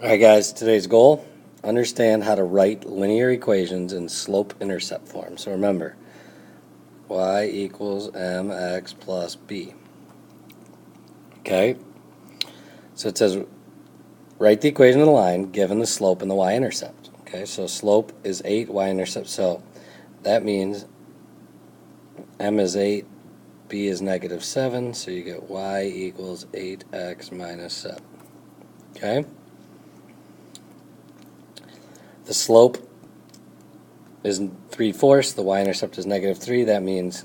Alright guys, today's goal, understand how to write linear equations in slope-intercept form. So remember, y equals mx plus b. Okay, so it says write the equation of the line given the slope and the y-intercept. Okay, so slope is 8, y-intercept, so that means m is 8, b is negative 7, so you get y equals 8x minus 7. Okay? The slope is 3/4, the y-intercept is negative 3, that means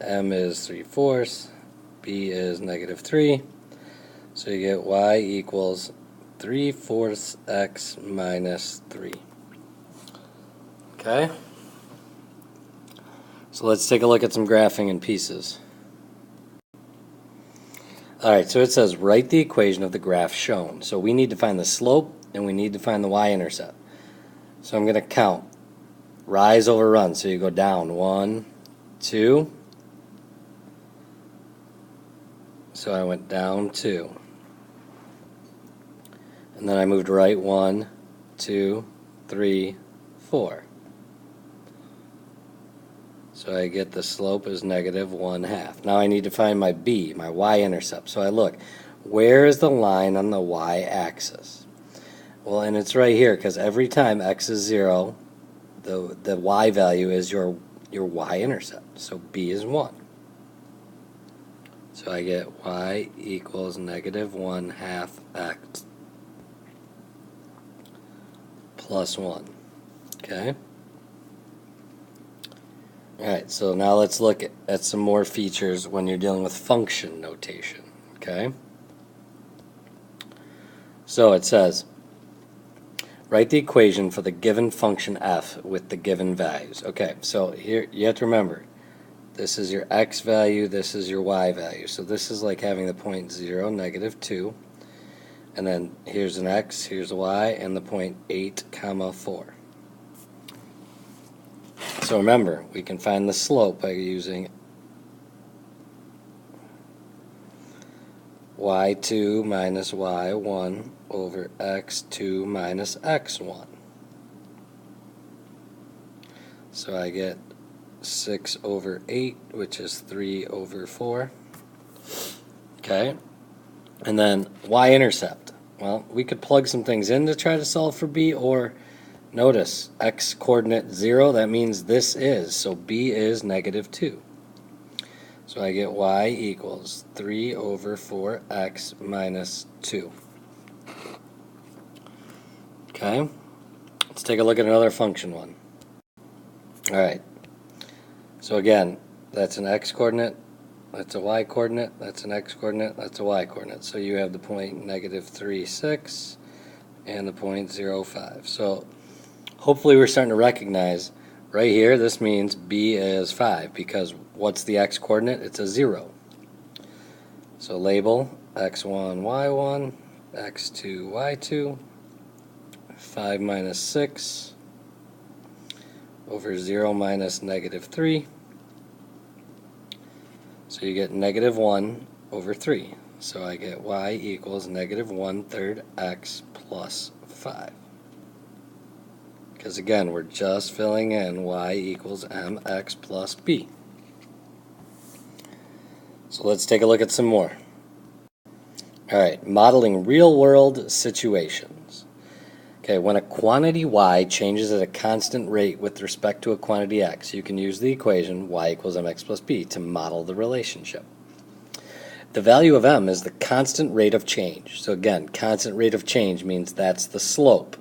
m is 3/4, b is negative 3, so you get y equals 3/4 x minus 3. Okay? So let's take a look at some graphing in pieces. Alright, so it says write the equation of the graph shown. So we need to find the slope and we need to find the y-intercept. So I'm going to count. Rise over run. So you go down. 1, 2. So I went down 2. And then I moved right 1, 2, 3, 4. So I get the slope is negative 1/2. Now I need to find my b, my y-intercept. So I look, where is the line on the y-axis? Well, and it's right here because every time x is 0, the y value is your y-intercept. So b is 1. So I get y equals negative 1/2 x plus 1. Okay? Alright, so now let's look at some more features when you're dealing with function notation. Okay? So it says, write the equation for the given function f with the given values. Okay, so here you have to remember, this is your x value, this is your y value. So this is like having the point 0, negative 2. And then here's an x, here's a y, and the point 8, comma 4. So remember, we can find the slope by using y2 minus y1 over x2 minus x1. So I get 6 over 8, which is 3 over 4. Okay? And then y-intercept. Well, we could plug some things in to try to solve for b, or notice x coordinate 0, that means this is, so b is negative 2. So I get y equals 3 over 4x minus 2. Okay? Let's take a look at another function one. Alright. So again, that's an x coordinate, that's a y coordinate, that's an x coordinate, that's a y coordinate. So you have the point negative 3, 6 and the point 0, 5. So hopefully we're starting to recognize right here, this means b is 5 because what's the x coordinate? It's a 0. So label x1, y1, x2, y2, 5 minus 6 over 0 minus negative 3. So you get negative 1 over 3. So I get y equals negative 1/3 x plus 5. Because again, we're just filling in y equals mx plus b. So let's take a look at some more. Alright, modeling real-world situations. Okay, when a quantity y changes at a constant rate with respect to a quantity x, you can use the equation y equals mx plus b to model the relationship. The value of m is the constant rate of change. So again, constant rate of change means that's the slope.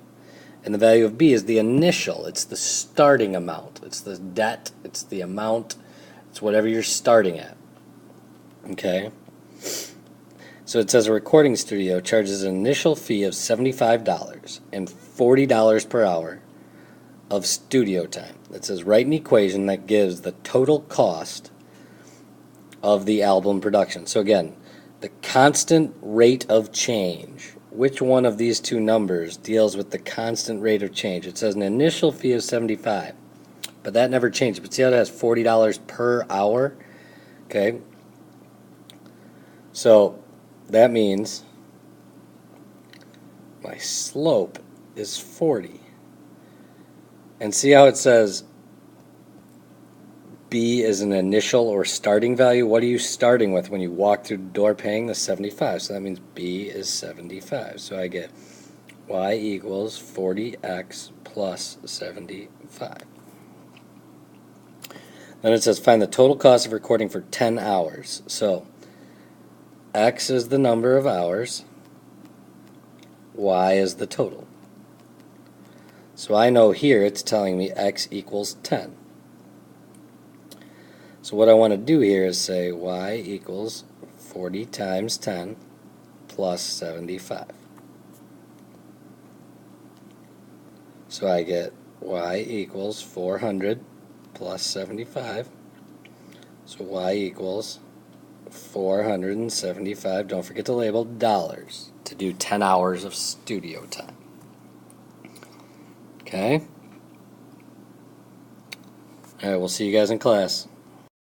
And the value of b is the initial. It's the starting amount. It's the debt. It's the amount. It's whatever you're starting at. Okay? So it says a recording studio charges an initial fee of $75 and $40 per hour of studio time. It says write an equation that gives the total cost of the album production. So again, the constant rate of change. Which one of these two numbers deals with the constant rate of change? It says an initial fee of $75, but that never changes. But see how it has $40 per hour? Okay. So that means my slope is 40. And see how it says B is an initial or starting value? What are you starting with when you walk through the door paying the 75? So that means B is 75. So I get y equals 40x plus 75. Then it says find the total cost of recording for 10 hours. So x is the number of hours, y is the total. So I know here it's telling me x equals 10. So what I want to do here is say y equals 40 times 10 plus 75. So I get y equals 400 plus 75. So y equals 475, don't forget to label dollars, to do 10 hours of studio time. Okay? Alright, we'll see you guys in class.